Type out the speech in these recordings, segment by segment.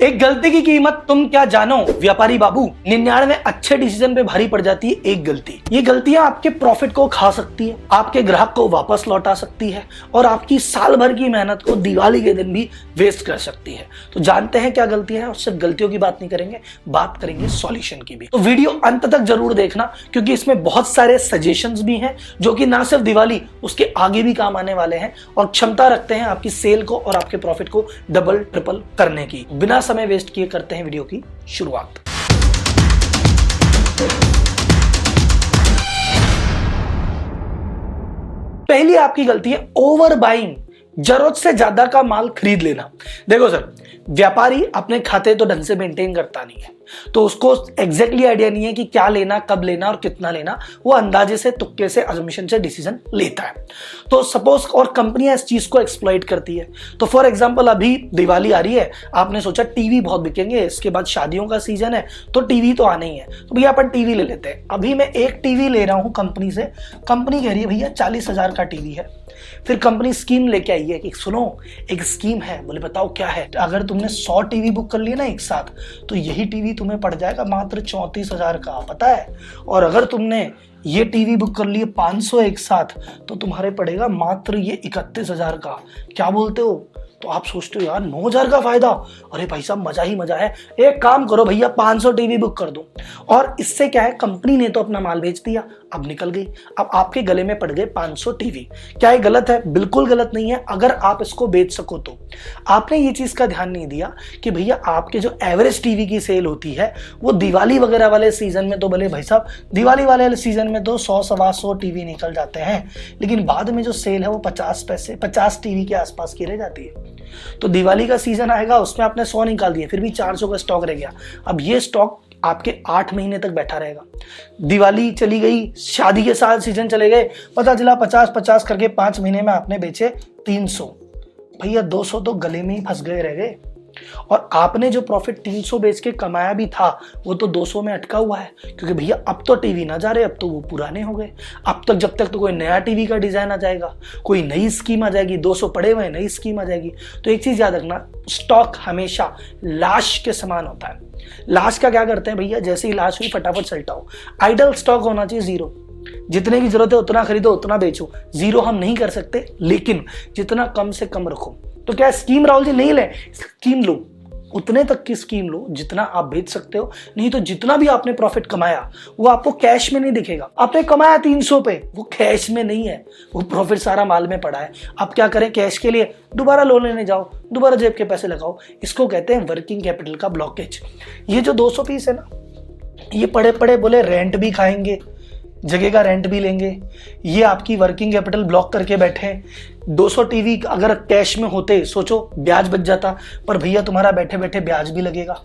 एक गलती की कीमत तुम क्या जानो व्यापारी बाबू। 99 अच्छे डिसीजन पे भारी पड़ जाती है एक गलती। ये गलतियां आपके प्रॉफिट को खा सकती है, आपके ग्राहक को वापस लौटा सकती है और आपकी साल भर की मेहनत को दिवाली के दिन भी वेस्ट कर सकती है। तो जानते हैं क्या गलतियां हैं और सिर्फ गलतियों की बात नहीं करेंगे, बात करेंगे सॉल्यूशन की भी। तो वीडियो अंत तक जरूर देखना क्योंकि इसमें बहुत सारे सजेशंस भी हैं जो कि ना सिर्फ दिवाली उसके आगे भी काम आने वाले हैं और क्षमता रखते हैं आपकी सेल को और आपके प्रॉफिट को डबल ट्रिपल करने की। बिना समय वेस्ट किए करते हैं वीडियो की शुरुआत। पहली आपकी गलती है ओवर बाइंग, जरूरत से ज्यादा का माल खरीद लेना। देखो सर, व्यापारी अपने खाते तो ढंग से मेंटेन करता नहीं है, तो उसको एग्जैक्टली आइडिया नहीं है कि क्या लेना, कब लेना और कितना लेना। वो अंदाजे से, तुक्के से, अजम्पशन से डिसीजन लेता है। तो सपोज और कंपनियां इस चीज को एक्सप्लॉइट करती है। तो फॉर एग्जांपल अभी दिवाली आ रही है, आपने सोचा टीवी बहुत बिकेंगे, इसके बाद शादियों का सीजन है तो टीवी तो आना ही है, तो भैया अपन टीवी ले लेते हैं। अभी मैं एक टीवी ले रहा हूं कंपनी से, कंपनी कह रही है भैया 40,000 का टीवी है। फिर कंपनी स्कीम लेके आई है कि सुनो एक स्कीम है। बोले बताओ क्या है। अगर तुमने 100 टीवी बुक कर लिए ना एक साथ, तो यही टीवी तुम्हें पड़ जाएगा मात्र 34,000 का, पता है। और अगर तुमने ये टीवी बुक कर लिए 500 एक साथ, तो तुम्हारे पड़ेगा मात्र ये 31,000 का। क्या बोलते हो? तो आप सोचते हो यार 9,000 का फायदा, अरे भाई साहब मजा ही मजा है। एक काम करो भैया 500 टीवी बुक कर दो। और इससे क्या है, कंपनी ने तो अपना माल बेच दिया, अब निकल गई, अब आपके गले में पड़ गए 500 टीवी। क्या ये गलत है? बिल्कुल गलत नहीं है, अगर आप इसको बेच सको तो। आपने ये चीज का ध्यान नहीं दिया कि भैया आपके जो एवरेज टीवी की सेल होती है वो दिवाली वगैरह वाले सीजन में तो भले भाई साहब दिवाली वाले सीजन में तो 100-125 टीवी निकल जाते हैं, लेकिन बाद में जो सेल है वो 50 टीवी के आसपास की रह जाती है। तो दिवाली का सीजन आएगा, उसमें आपने 100 निकाल दिए, फिर भी 400 का स्टॉक रह गया। अब ये स्टॉक आपके 8 महीने तक बैठा रहेगा। दिवाली चली गई, शादी के साथ सीजन चले गए, पता चला 50-50 करके 5 महीने में आपने बेचे 300। भैया 200 तो गले में ही फंस गए रह गए। और आपने जो प्रॉफिट 300 बेच के कमाया भी था वो तो 200 में अटका हुआ है, क्योंकि भैया अब तो टीवी ना जा रहे, अब तो वो पुराने हो गए। अब तक जब तक तो कोई नया टीवी का डिजाइन आ जाएगा, कोई नई स्कीम आ जाएगी, 200 पड़े हुए नई स्कीम आ जाएगी। तो एक चीज याद रखना, स्टॉक हमेशा लाश के समान होता है। लाश का क्या करते हैं भैया, जैसे ही लाश हुई फटाफट सल्टाओ। आइडल स्टॉक होना चाहिए जीरो। जितने की जरूरत है उतना खरीदो, उतना बेचो। जीरो हम नहीं कर सकते, लेकिन जितना कम से कम रखो। तो क्या स्कीम राहुल जी नहीं ले, स्कीम लो, उतने तक की स्कीम लो जितना आप बेच सकते हो। नहीं तो जितना भी आपने प्रॉफिट कमाया वो आपको कैश में नहीं दिखेगा। आपने कमाया 300 पे, वो कैश में नहीं है, वो प्रॉफिट सारा माल में पड़ा है। आप क्या करें, कैश के लिए दोबारा लोन लेने जाओ, दोबारा जेब के पैसे लगाओ। इसको कहते हैं वर्किंग कैपिटल का ब्लॉकेज। ये जो 200 पीस है ना, ये पड़े पड़े बोले रेंट भी खाएंगे, जगह का रेंट भी लेंगे, ये आपकी वर्किंग कैपिटल ब्लॉक करके बैठे। 200 टीवी अगर कैश में होते, सोचो ब्याज बच जाता, पर भैया तुम्हारा बैठे बैठे ब्याज भी लगेगा।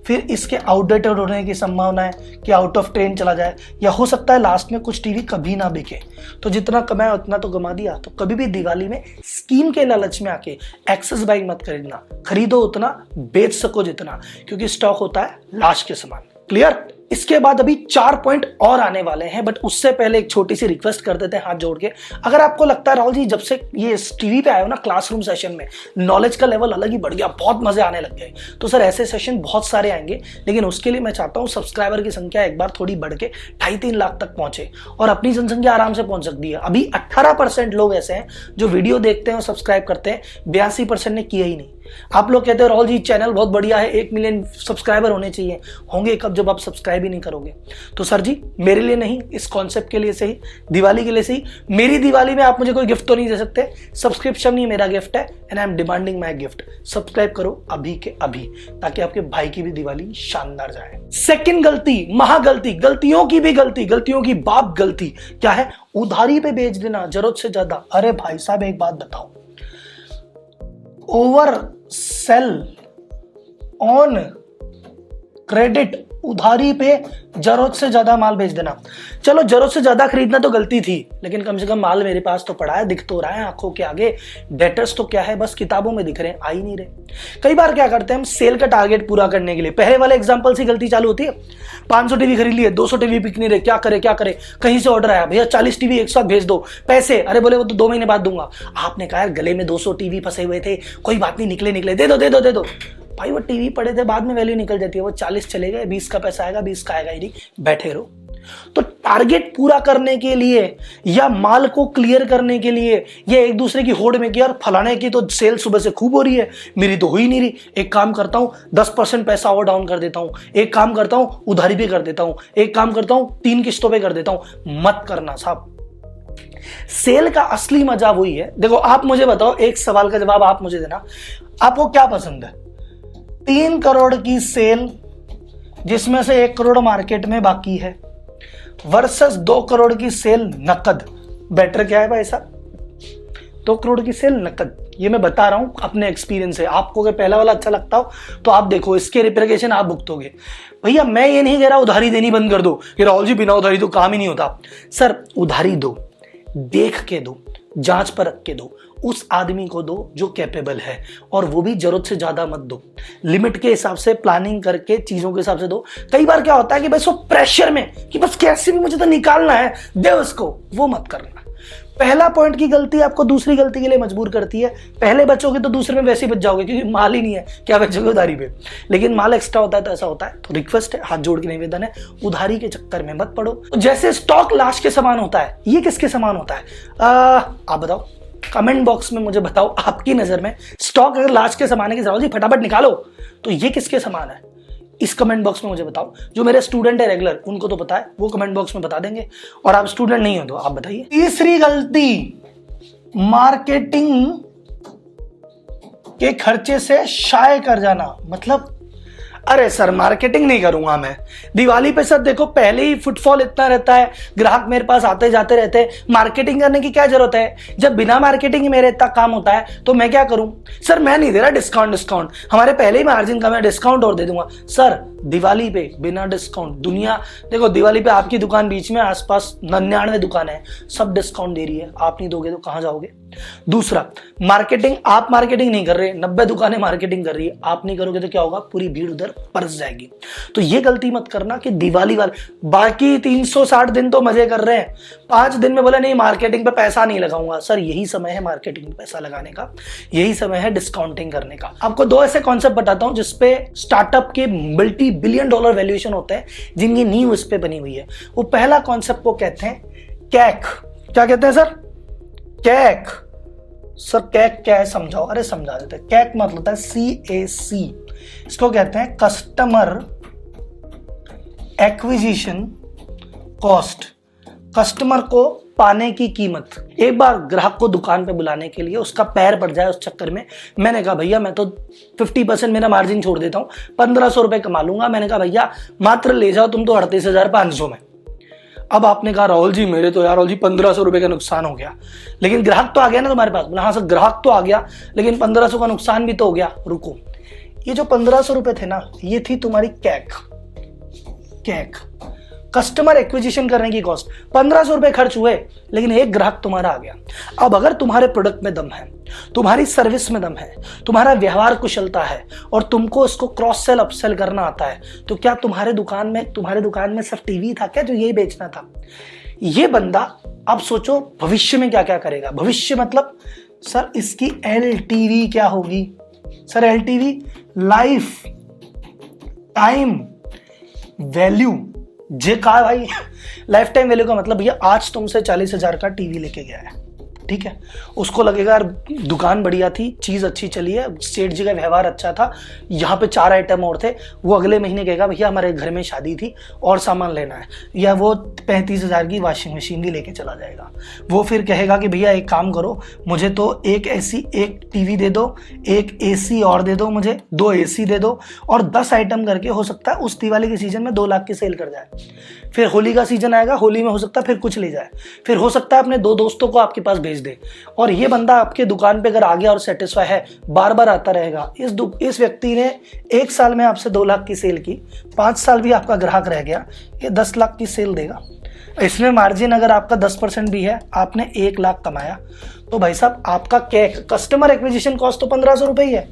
फिर इसके आउटडेटेड होने की संभावना है कि आउट ऑफ ट्रेंड चला जाए, या हो सकता है लास्ट में कुछ टीवी कभी ना बिके। तो जितना कमाया उतना तो कमा दिया। तो कभी भी दिवाली में स्कीम के लालच में आके एक्सेस बाइंग मत खरीदना। खरीदो उतना, बेच सको जितना, क्योंकि स्टॉक होता है लाश के समान। क्लियर? इसके बाद अभी 4 पॉइंट और आने वाले हैं, बट उससे पहले एक छोटी सी रिक्वेस्ट कर देते हैं हाथ जोड़ के। अगर आपको लगता है राहुल जी जब से ये टीवी पे आए हो ना क्लासरूम सेशन में, नॉलेज का लेवल अलग ही बढ़ गया, बहुत मजे आने लग गए, तो सर ऐसे सेशन बहुत सारे आएंगे। लेकिन उसके लिए मैं चाहता हूं सब्सक्राइबर की संख्या एक बार थोड़ी बढ़ के 2.5-3 लाख तक पहुंचे, और अपनी जनसंख्या आराम से पहुंच सकती है। अभी 18% लोग ऐसे हैं जो वीडियो देखते हैं और सब्सक्राइब करते हैं, 82% ने किया ही नहीं। आप लोग कहते हो राहुल जी चैनल बहुत बढ़िया है, 1 मिलियन सब्सक्राइबर होने चाहिए। होंगे कब, जब आप सब्सक्राइब ही नहीं करोगे। तो सर जी मेरे लिए नहीं, इस कॉन्सेप्ट के लिए सही, दिवाली के लिए सही, मेरी दिवाली में आप मुझे कोई गिफ्ट तो नहीं दे सकते। सब्सक्रिप्शन ही मेरा गिफ्ट है, and I am demanding my gift. Subscribe करो अभी के अभी, ताकि आपके भाई की भी दिवाली शानदार जाए। सेकंड गलती, महागलती, गलतियों की भी गलती, गलतियों की बाप गलती क्या है, उधारी पे बेच देना जरूरत से ज्यादा। अरे भाई साहब एक बात बताओ, ओवर सेल ऑन क्रेडिट, उधारी पे जरूरत से ज्यादा माल बेच देना। चलो जरूरत से ज्यादा खरीदना तो गलती थी, लेकिन कम से कम माल मेरे पास तो पड़ा है, दिख तो रहा है आंखों के आगे। डेटर्स तो क्या है, बस किताबों में दिख रहे हैं, आ ही नहीं रहे। कई बार क्या करते हैं हम, सेल का टारगेट पूरा करने के लिए, पहले वाले एग्जांपल से गलती चालू होती है। 500 टीवी खरीद लिए, 200 टीवी बिक नहीं रहे, क्या करे क्या करे। कहीं से ऑर्डर आया, भैया 40 टीवी एक साथ भेज दो, पैसे, अरे बोले वो तो 2 महीने बाद दूंगा। आपने कहा गले में 200 टीवी फंसे हुए थे, कोई बात नहीं, निकले निकले, दे दो दे दो दे दो। भाई वो टीवी पड़े थे, बाद में वैल्यू निकल जाती है, वो 40 चले गए, 20 का पैसा आएगा, 20 का आएगा ही नहीं, बैठे रहो। तो टारगेट पूरा करने के लिए या माल को क्लियर करने के लिए या एक दूसरे की होड़ में कि यार फलाने की तो सेल सुबह से खूब हो रही है, मेरी तो हो ही नहीं रही, एक काम करता हूं 10% पैसा और डाउन कर देता हूं, एक काम करता हूं उधारी पे कर देता हूं, एक काम करता हूं 3 किस्तों पे कर देता हूं, मत करना साहब। सेल का असली मजा वही है। देखो आप मुझे बताओ, एक सवाल का जवाब आप मुझे देना, आपको क्या पसंद है? 3 करोड़ की सेल जिसमें से 1 करोड़ मार्केट में बाकी है वर्सेस 2 करोड़ की सेल नकद, बेटर क्या है भाई साहब? 2 करोड़ की सेल नकद। ये मैं बता रहा हूं अपने एक्सपीरियंस से। आपको अगर पहला वाला अच्छा लगता हो तो आप देखो, इसके रिप्रिकेशन आप भुगतोगे। भैया मैं ये नहीं कह रहा उधारी देनी बंद कर दो कि राहुल जी बिना उधारी तो काम ही नहीं होता। सर उधारी दो, देख के दो, जांच परख के दो, उस आदमी को दो जो कैपेबल है, और वो भी जरूरत से ज्यादा मत दो, लिमिट के हिसाब से प्लानिंग करके चीजों के हिसाब से दो। कई बार क्या होता है कि बस वो प्रेशर में कि बस कैसे भी मुझे तो निकालना है, दे उसको, वो मत करना। पहला पॉइंट की गलती आपको दूसरी गलती के लिए मजबूर करती है। पहले बचोगे तो दूसरे में वैसे ही बच जाओगे क्योंकि माल ही नहीं है, क्या बचोगे उधारी पे। लेकिन माल एक्स्ट्रा होता है तो ऐसा होता है। तो रिक्वेस्ट है, हाथ जोड़ के निवेदन है, उधारी के चक्कर में मत पड़ो। जैसे स्टॉक लाश के समान होता है, ये किसके समान होता है? आप बताओ, कमेंट बॉक्स में मुझे बताओ, आपकी नजर में स्टॉक अगर लाश के समान है कि राहुल जी फटाफट निकालो, तो ये किसके समान है? इस कमेंट बॉक्स में मुझे बताओ। जो मेरे स्टूडेंट है रेगुलर, उनको तो पता है, वो कमेंट बॉक्स में बता देंगे, और आप स्टूडेंट नहीं हो तो आप बताइए। तीसरी गलती, मार्केटिंग के खर्चे से शाये कर जाना। मतलब अरे सर मार्केटिंग नहीं करूंगा मैं, दिवाली पे सर देखो पहले ही फुटफॉल इतना रहता है, ग्राहक मेरे पास आते जाते रहते हैं, मार्केटिंग करने की क्या जरूरत है? जब बिना मार्केटिंग मेरे इतना काम होता है तो मैं क्या करूं? सर मैं नहीं दे रहा डिस्काउंट, हमारे पहले ही मार्जिन कम है, डिस्काउंट और दे दूंगा। सर दिवाली पे बिना डिस्काउंट, दुनिया देखो दिवाली पे आपकी दुकान बीच में, आसपास 99 दुकानें हैं, सब डिस्काउंट दे रही है, आप नहीं दोगे तो कहां जाओगे? दूसरा, मार्केटिंग, आप मार्केटिंग नहीं कर रहे, 90 दुकानें मार्केटिंग कर रही है, आप नहीं करोगे तो क्या होगा? पूरी भीड़ उधर परस जाएगी। तो ये गलती मत करना कि दिवाली वाले बाकी 360 दिन तो मजे कर रहे हैं, 5 दिन में बोला नहीं मार्केटिंग पे पैसा नहीं लगाऊंगा। सर यही समय है मार्केटिंग पे पैसा लगाने का, यही समय है डिस्काउंटिंग करने का। आपको 2 ऐसे कॉन्सेप्ट बताता हूं जिसपे स्टार्टअप के मल्टी बिलियन डॉलर वैल्यूएशन होते हैं, जिनकी नींव इस पे बनी हुई है। वो पहला कॉन्सेप्ट को कहते हैं कैक। क्या कहते हैं सर? कैक। सर कैक क्या है समझाओ? अरे समझा देते हैं। कैक मतलब होता है CAC, इसको कहते हैं कस्टमर एक्विजिशन कॉस्ट, कस्टमर को पाने की कीमत। एक बार ग्राहक को दुकान पे बुलाने के लिए उसका पैर पड़ जाए, उस चक्कर में मैंने कहा भैया मैं तो 50% मेरा मार्जिन छोड़ देता हूं, 1500 रुपए कमा लूंगा। मैंने कहा भैया मात्र ले जाओ तुम तो 38,500 में। अब आपने कहा राहुल जी मेरे तो यार राहुल जी 1500 रुपए का नुकसान हो गया, लेकिन ग्राहक तो आ गया ना तुम्हारे पास। बोला हाँ सर ग्राहक तो आ गया, लेकिन 1500 का नुकसान भी तो हो गया। रुको, ये जो 1500 रुपए थे ना, ये थी तुम्हारी कैक, कस्टमर एक्विजिशन करने की कॉस्ट। 1500 रुपए खर्च हुए, लेकिन एक ग्राहक तुम्हारा आ गया। अब अगर तुम्हारे प्रोडक्ट में दम है, तुम्हारी सर्विस में दम है, तुम्हारा व्यवहार कुशलता है, और तुमको इसको क्रॉस सेल अपसेल करना आता है, तो क्या तुम्हारे दुकान में सिर्फ टीवी था क्या जो यही बेचना था? ये बंदा, अब सोचो भविष्य में क्या क्या करेगा। भविष्य मतलब सर इसकी LTV क्या होगी? Sir LTV life time value. जे कहा भाई लाइफ टाइम वैल्यू का मतलब भैया आज तुमसे 40,000 का टीवी लेके गया है, ठीक है, उसको लगेगा यार दुकान बढ़िया थी, चीज अच्छी चली है, सेठ जी का व्यवहार अच्छा था, यहाँ पे 4 आइटम और थे। वो अगले महीने कहेगा भैया हमारे घर में शादी थी और सामान लेना है, या वो 35,000 की वॉशिंग मशीन भी लेके चला जाएगा। वो फिर कहेगा कि भैया एक काम करो, मुझे तो एक टीवी दे दो, एक AC और दे दो, मुझे 2 AC दे दो, और 10 आइटम करके हो सकता है उस दिवाली के सीजन में 2 लाख की सेल कर जाए। फिर होली का सीजन आएगा, होली में हो सकता है फिर कुछ ले जाए, फिर हो सकता है अपने 2 दोस्तों को आपके पास भेज दे। और ये बंदा आपके दुकान पे अगर आ गया और सेटिस्फाई है, बार बार आता रहेगा। इस व्यक्ति ने 1 साल में आपसे 2 लाख की सेल की, 5 साल भी आपका ग्राहक रह गया, ये 10 लाख की सेल देगा। इसमें मार्जिन अगर आपका 10% भी है, आपने 1 लाख कमाया, तो भाई साहब आपका कस्टमर एक्विजिशन कॉस्ट तो 1500 रुपए ही है,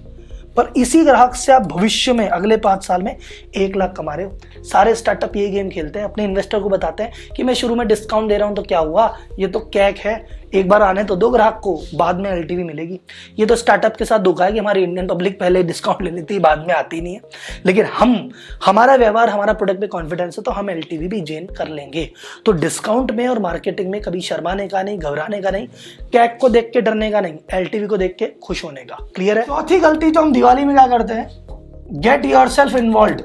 पर इसी ग्राहक से आप भविष्य में अगले 5 साल में 1 लाख कमा रहे हो। सारे स्टार्टअप ये गेम खेलते हैं, अपने इन्वेस्टर को बताते हैं कि मैं शुरू में डिस्काउंट दे रहा हूं तो क्या हुआ, ये तो कैक है, एक बार आने तो दो ग्राहक को, बाद में एलटीवी मिलेगी। ये तो स्टार्टअप के साथ धोखा है कि हमारी इंडियन पब्लिक पहले डिस्काउंट ले लेती है, बाद में आती नहीं है। लेकिन हमारा व्यवहार, हमारा प्रोडक्ट पे कॉन्फिडेंस है तो हम एलटीवी भी गेन कर लेंगे। तो डिस्काउंट में और मार्केटिंग में कभी शर्माने का नहीं, घबराने का नहीं, कैक को देख के डरने का नहीं, एलटीवी को देख के खुश होने का। क्लियर है? चौथी गलती जो हम दिवाली में क्या करते हैं, गेट योरसेल्फ इन्वॉल्व्ड,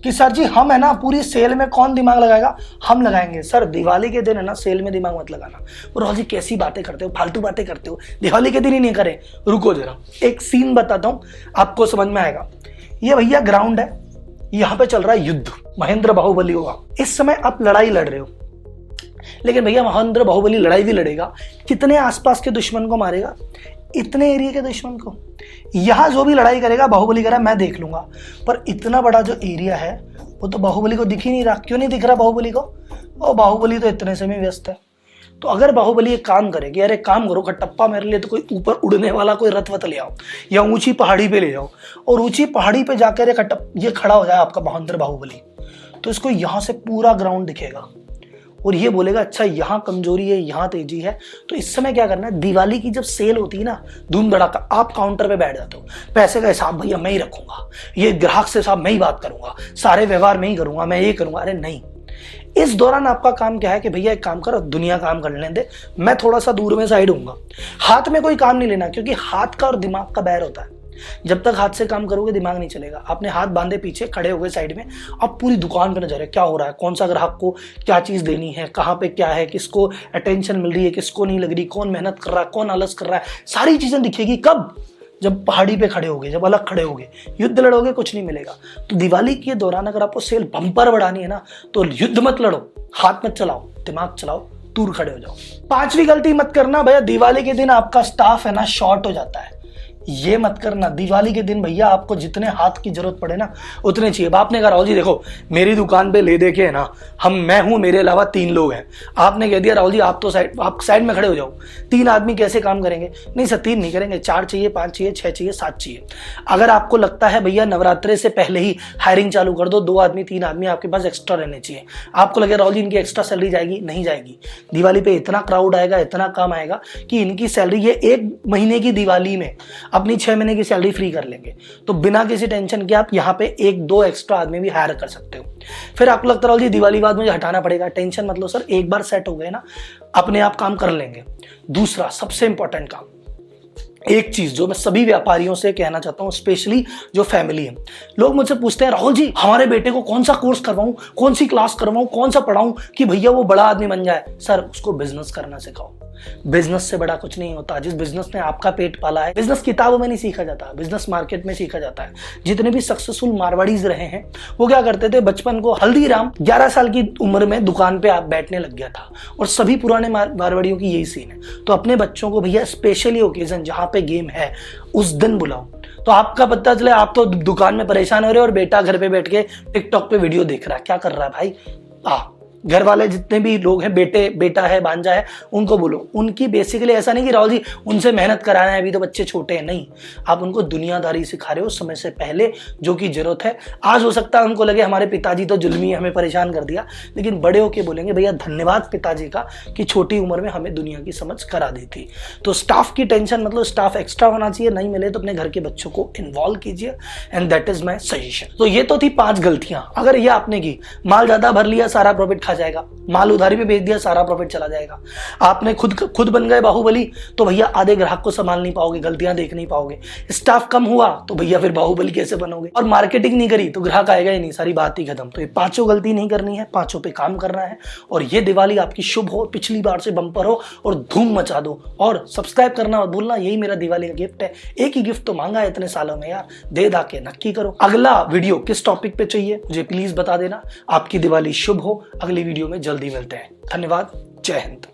कि सर जी हम है ना पूरी सेल में कौन दिमाग लगाएगा, हम लगाएंगे। सर दिवाली के दिन है ना सेल में दिमाग मत लगाना। राहुल जी कैसी बातें करते हो, फालतू बातें करते हो, दिवाली के दिन ही नहीं करें। रुको जरा, एक सीन बताता हूं, आपको समझ में आएगा। ये भैया ग्राउंड है, यहाँ पे चल रहा है युद्ध महेंद्र बाहुबली होगा। इस समय आप लड़ाई लड़ रहे हो, लेकिन भैया महेंद्र बाहुबली लड़ाई भी लड़ेगा, कितने आसपास के दुश्मन को मारेगा, इतने एरिया के दुश्मन को। यहां जो भी लड़ाई करेगा बाहुबली करेगा मैं देख लूंगा, पर इतना बड़ा जो एरिया है वो तो बाहुबली को दिख ही नहीं रहा। क्यों नहीं दिख रहा बाहुबली को? और बाहुबली तो इतने से में व्यस्त है। तो अगर बाहुबली एक काम करे कि यार एक काम करो, कटप्पा मेरे लिए तो कोई ऊपर उड़ने वाला कोई रथ वत ले आओ, या ऊंची पहाड़ी पे ले जाओ, और ऊंची पहाड़ी पे जाकर ये खड़ा हो जाए आपका महेंद्र बाहुबली, तो इसको यहां से पूरा ग्राउंड दिखेगा और ये बोलेगा अच्छा यहाँ कमजोरी है, यहाँ तेजी है। तो इस समय क्या करना है, दिवाली की जब सेल होती है ना धूम धड़ाका, आप काउंटर पे बैठ जाते हो, पैसे का हिसाब भैया मैं ही रखूंगा, ये ग्राहक से साहब मैं ही बात करूंगा, सारे व्यवहार मैं ही करूंगा, मैं ये करूंगा। अरे नहीं, इस दौरान आपका काम क्या है कि भैया एक काम करो, दुनिया काम कर लेने दे, मैं थोड़ा सा दूर में साइड होऊंगा। हाथ में कोई काम नहीं लेना, क्योंकि हाथ का और दिमाग का बैर होता है। जब तक हाथ से काम करोगे दिमाग नहीं चलेगा। आपने हाथ बांधे पीछे, खड़े हो गए साइड में, अब पूरी दुकान पे नजर है क्या हो रहा है, कौन सा ग्राहक को क्या चीज देनी है, कहाँ पे क्या है, किसको अटेंशन मिल रही है, किसको नहीं लग रही, कौन मेहनत कर रहा है, कौन आलस कर रहा है, सारी चीजें दिखेगी। कब? जब पहाड़ी पे खड़े होगे, जब अलग खड़े होगे, युद्ध लड़ोगे कुछ नहीं मिलेगा। तो दिवाली के दौरान अगर आपको सेल बम्पर बढ़ानी है ना, तो युद्ध मत लड़ो, हाथ मत चलाओ, दिमाग चलाओ, दूर खड़े हो जाओ। पांचवी गलती मत करना भैया, दिवाली के दिन आपका स्टाफ है ना शॉर्ट हो जाता है, ये मत करना। दिवाली के दिन भैया आपको जितने हाथ की जरूरत पड़े ना उतने चाहिए। आपने कहा राहुल जी देखो मेरी दुकान पे ले दे के है ना, मैं हूं, मेरे अलावा 3 लोग हैं। आपने कह दिया राहुल जी आप साइड में खड़े हो जाओ, 3 आदमी कैसे काम करेंगे? नहीं सर 3 नहीं करेंगे, 4 चाहिए, 5 चाहिए, 6 चाहिए, 7 चाहिए। अगर आपको लगता है भैया नवरात्रे से पहले ही हायरिंग चालू कर दो, 2 आदमी 3 आदमी आपके पास एक्स्ट्रा रहने चाहिए। आपको लगे राहुल जी इनकी एक्स्ट्रा सैलरी जाएगी, नहीं जाएगी। दिवाली पे इतना क्राउड आएगा, इतना काम आएगा कि इनकी सैलरी ये 1 महीने की दिवाली में अपनी 6 महीने की सैलरी फ्री कर लेंगे। तो बिना किसी टेंशन के आप यहाँ पे 1-2 एक्स्ट्रा आदमी भी हायर कर सकते हो। फिर आपको लगता है जी दिवाली बाद मुझे हटाना पड़ेगा, टेंशन मत लो सर, एक बार सेट हो गए ना अपने आप काम कर लेंगे। दूसरा सबसे इंपॉर्टेंट काम, एक चीज जो मैं सभी व्यापारियों से कहना चाहता हूं, स्पेशली जो फैमिली है, लोग मुझसे पूछते हैं राहुल जी हमारे बेटे को कौन सा कोर्स करवाऊं, कौन सी क्लास करवाऊं, कौन सा पढ़ाऊं कि भैया वो बड़ा आदमी बन जाए। सर उसको बिजनेस करना सिखाओ, बिजनेस से बड़ा कुछ नहीं होता। जिस बिजनेस ने आपका पेट पाला है, बिजनेस किताबों में नहीं सीखा जाता, बिजनेस मार्केट में सीखा जाता है। जितने भी सक्सेसफुल मारवाड़ीज रहे हैं वो क्या करते थे, बचपन को हल्दीराम 11 साल की उम्र में दुकान पे आप बैठने लग गया था, और सभी पुराने मारवाड़ियों की यही सीन है। तो अपने बच्चों को भैया स्पेशली ओकेजन जहां पे गेम है उस दिन बुलाओ। तो आपका पता चले आप तो दुकान में परेशान हो रहे हो और बेटा घर पे बैठ के टिकटॉक पे वीडियो देख रहा है, क्या कर रहा है भाई? घर वाले जितने भी लोग हैं, बेटा है, भांजा है, उनको बोलो। उनकी बेसिकली ऐसा नहीं कि राहुल जी उनसे मेहनत कराना है, अभी तो बच्चे छोटे हैं, नहीं, आप उनको दुनियादारी सिखा रहे हो समय से पहले, जो कि जरूरत है। आज हो सकता है उनको लगे हमारे पिताजी तो जुल्मी, हमें परेशान कर दिया, लेकिन बड़े होके बोलेंगे भैया धन्यवाद पिताजी का कि छोटी उम्र में हमें दुनिया की समझ करा दी थी। तो स्टाफ की टेंशन मतलब स्टाफ एक्स्ट्रा होना चाहिए, नहीं मिले तो अपने घर के बच्चों को इन्वॉल्व कीजिए, and that is my suggestion. तो ये तो थी 5 गलतियां। अगर ये आपने की, माल ज्यादा भर लिया सारा प्रॉफिट जाएगा, माल उधारी पे बेच दिया सारा प्रॉफिट चला जाएगा। आपने खुद बन गए बाहुबली तो भैया आधे ग्राहक को संभाल नहीं पाओगे, गलतियां देख नहीं पाओगे। स्टाफ कम हुआ तो भैया फिर बाहुबली कैसे बनोगे? और मार्केटिंग नहीं करी तो ग्राहक आएगा ही नहीं, सारी बात ही खत्म। तो ये 5 गलती नहीं करनी है, 5 पे काम करना है, और ये दिवाली आपकी शुभ हो, पिछली बार से बम्पर हो और धूम मचा दो। और सब्सक्राइब करना मत भूलना, यही मेरा दिवाली का गिफ्ट है। एक ही गिफ्ट तो मांगा है इतने सालों में यार, दे दा के नक्की करो। अगला वीडियो किस टॉपिक पे चाहिए मुझे प्लीज बता देना। आपकी दिवाली शुभ हो, अगली वीडियो में जल्दी मिलते हैं। धन्यवाद, जय हिंद।